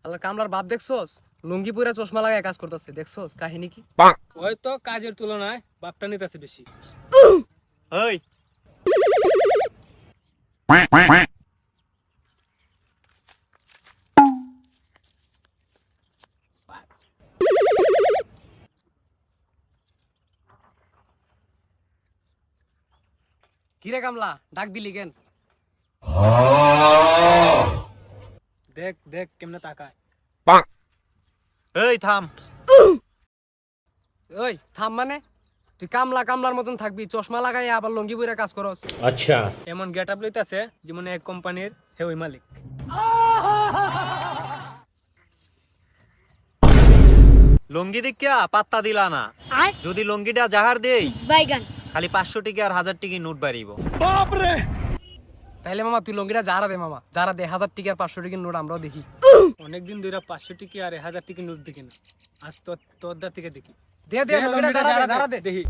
আল্লাহ কামলার বাপ দেখছোস, লুঙ্গি পরে চশমা লাগায় কাজ করতেছে, দেখছোস কাহিনী কি? হয়তো কাজের তুলনায় বাপটা নিতেছে বেশি। ওই কিরে কামলা, ডাক দিলি কেন? দেখ দেখ কেমনে তাকায়। এই থাম। ওই থাম মানে? তুই কামলা কামলার মতন থাকবি, চশমা লাগাই আবার লুঙ্গি পরে কাজ করস। এমন গেট আপ লইতাছে যেমন এক কোম্পানির হে ওই মালিক। লঙ্গি দেখিয়া পাত্তা দিলা না। যদি লঙ্গিটা জাহার দেই বাইগান খালি 500 টাকা আর 1000 টাকা নোট বাড়িব। তাইলে মামা তুই লুঙ্গিটা যারা দে, মামা যারা দে 1000 টাকার 500 টাকার নোট আমরাও দেখি। অনেকদিন ধরে 500 টিকি আর 1000 টিকি নোট দেখি না, আজ তো তোর দা থেকে দেখি। দে দে লুঙ্গিটা যারা দে দেখি।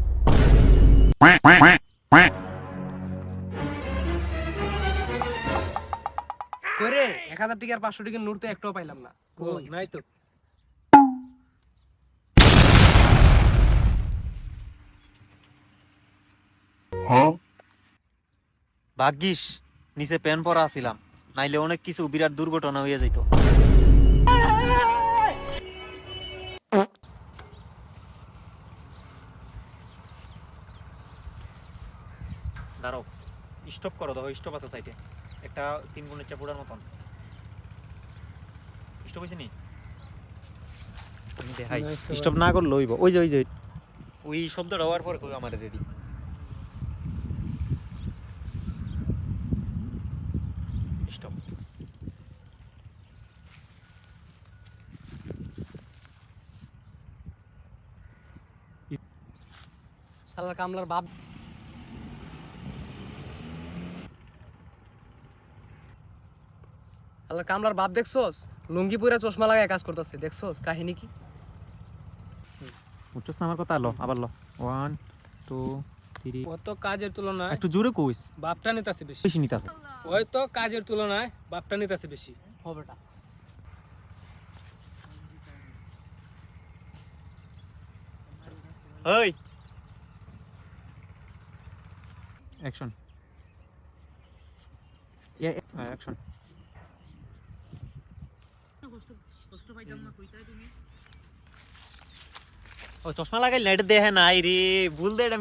করে 1000 টাকার 500 টাকার নোট তো একটাও পাইলাম না। ও নাই তো। ভাগ্যিস নিচে প্যান পরা ছিলাম, নাইলে অনেক কিছু বিরাট দুর্ঘটনা হয়ে যেত। দাঁড়াও, স্টপ করো, দেখো স্টপ আছে সাইডে একটা 3 গুণের চাপুড়ার মতন। স্টপ হয়েছে নি? আমি দেখাই। না, stop স্টপ না করলে হইব। ওই যে ওই যে ওই শব্দটা হওয়ার পর কই আমার রেডি। স্টপ। শালার কামলার বাপ। শালার কামলার বাপ দেখছোস, লুঙ্গি পরে চশমা লাগায় কাজ করতেছে, দেখছোস কাহিনী কি? উঠছস না আমার কথা? লো আবার লো। 1 2 3। কত কাজের তুলনায় একটু জোরে কইস। বাপটা নিতেছে বেশি। বেশি নিতাছে। হয়তো কাজের তুলনায় বাপটা নিতেছে বেশি। হবেটা। ওই অ্যাকশন। অ্যাকশন। ও চশমা লাগাইল না, এটা দেখে নাই রে, ভুল দে, এটা